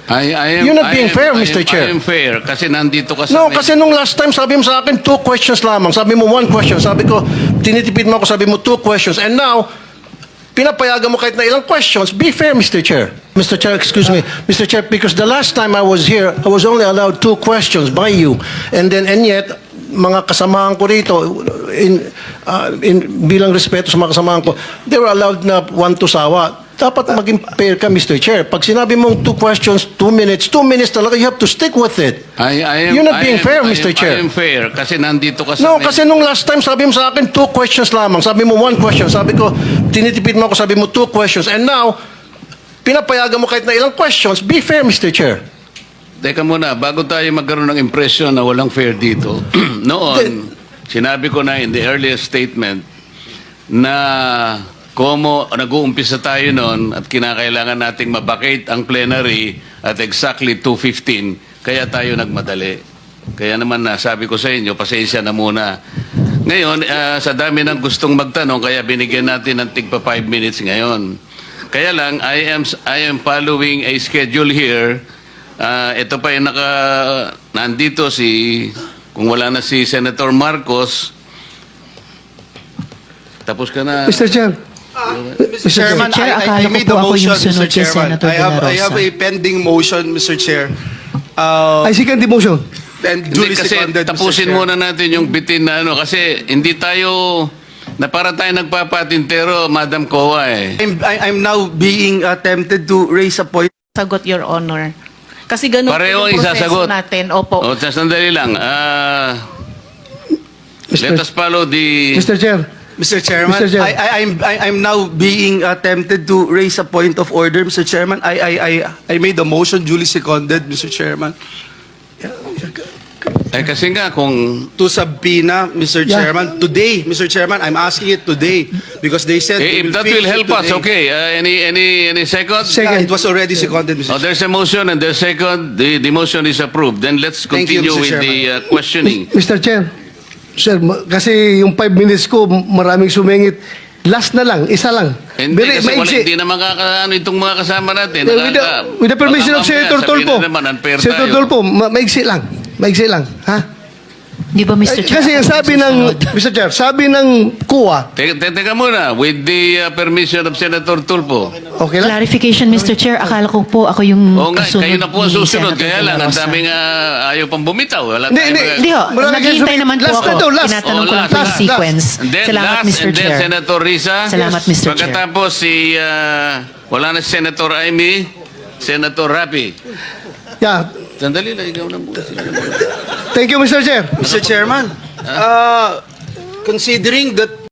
You're not being fair, Mr. Chair. I am fair kasi nandito ka sa... No, kasi nung last time, sabi mo sa akin, 2 questions lamang. Sabi mo 1 question. Sabi ko, tinitipid mo ako, sabi mo 2 questions. And now, pinapayagan mo kahit na ilang questions. Be fair, Mr. Chair. Mr. Chair, excuse me. Mr. Chair, because the last time I was here, I was only allowed 2 questions by you. And yet, mga kasamahan ko rito, bilang respeto sa mga kasamahan ko, they were allowed na 1 to sawa. Dapat maging fair ka, Mr. Chair. Pag sinabi mong 2 questions, 2 minutes talaga, you have to stick with it. You're not being fair, Mr. Chair. I am fair kasi nandito ka sa... No, kasi nung last time, sabi mo sa akin, 2 questions lamang. Sabi mo 1 question. Sabi ko, tinitipid mo ako, sabi mo 2 questions. And now, pinapayagan mo kahit na ilang questions. Be fair, Mr. Chair. Teka muna, bago tayo magkaroon ng impression na walang fair dito, noon, sinabi ko na in the earlier statement na como nag-uumpisa tayo noon at kinakailangan nating mabakate ang plenary at exactly 2:15, kaya tayo nagmadali. Kaya naman sabi ko sa inyo, pasensya na muna. Ngayon, sa dami ng gustong magtanong, kaya binigyan natin ng tigpa 5 minutes ngayon. Kaya lang, I am following a schedule here. Ito pa yung nandito kung wala na si Senator Marcos, tapos ka na. Mr. Chair. Mr. Chairman, Chair, I akala ko made po a ako motion, yung sunod Mr. kay Chairman. Senator De La I have Rosa. a pending motion, Mr. Chair. I second the motion. And Hindi duly kasi seconded, Mr. tapusin Chair. muna natin yung bitin na kasi hindi tayo na para tayo nagpapatintero, Madam Kowa eh. I'm now being attempted to raise a point. Sagot, Your Honor. Kasi ganun po Pareho yung proseso isasagot. natin. Opo. O, sandali lang. Let us follow the... Mr. Chair. Mr. Chairman, Mr. Chair. I'm now being attempted to raise a point of order, Mr. Chairman. I made a motion duly seconded, Mr. Chairman. kasi nga kung... To subpoena, Mr. Yeah. Chairman, today, Mr. Chairman, I'm asking it today because they said if that fix will it help us, today. okay. Any second? Second. It was already seconded, Mr. Oh, there's a motion and there's second. The motion is approved. Then let's Thank you, continue Mr. with the questioning. Mr. Chair. Sir, kasi yung 5 minutes ko, maraming sumingit. Last na lang, isa lang. Hindi kasi maiksi. hindi na makakaano itong mga kasama natin. With the permission of Senator Tulfo. Senator Tulfo, maiksi lang. Maiksi lang. Ha? Di ba, Mr. Chair? Kasi ang ako sabi yung ng, susunod? Mr. Chair, sabi ng kuwa, Teka muna. With the permission of Senator Tulfo. okay lang? Clarification, Mr. Chair. Akala ko po ako yung Oo nga, kasunod kayo na po ang ni susunod. Senator Kaya De La lang, ang Rosa. daming ayaw pang bumitaw. Wala Hindi, tayong hindi. mga- Hindi ho, Marami naghihintay kayo naman po last ako. na to, last. Tinatanong ko lang po Last, yung sequence. And then Salamat, last, Mr. and then Chair. Senator Risa. Salamat, Mr. Chair. Pagkatapos wala na si Senator Amy, Senator Rapi. Yeah. Sandali lang, ikaw na muna. Thank you, Mr. Chair. Mr. Chairman, considering that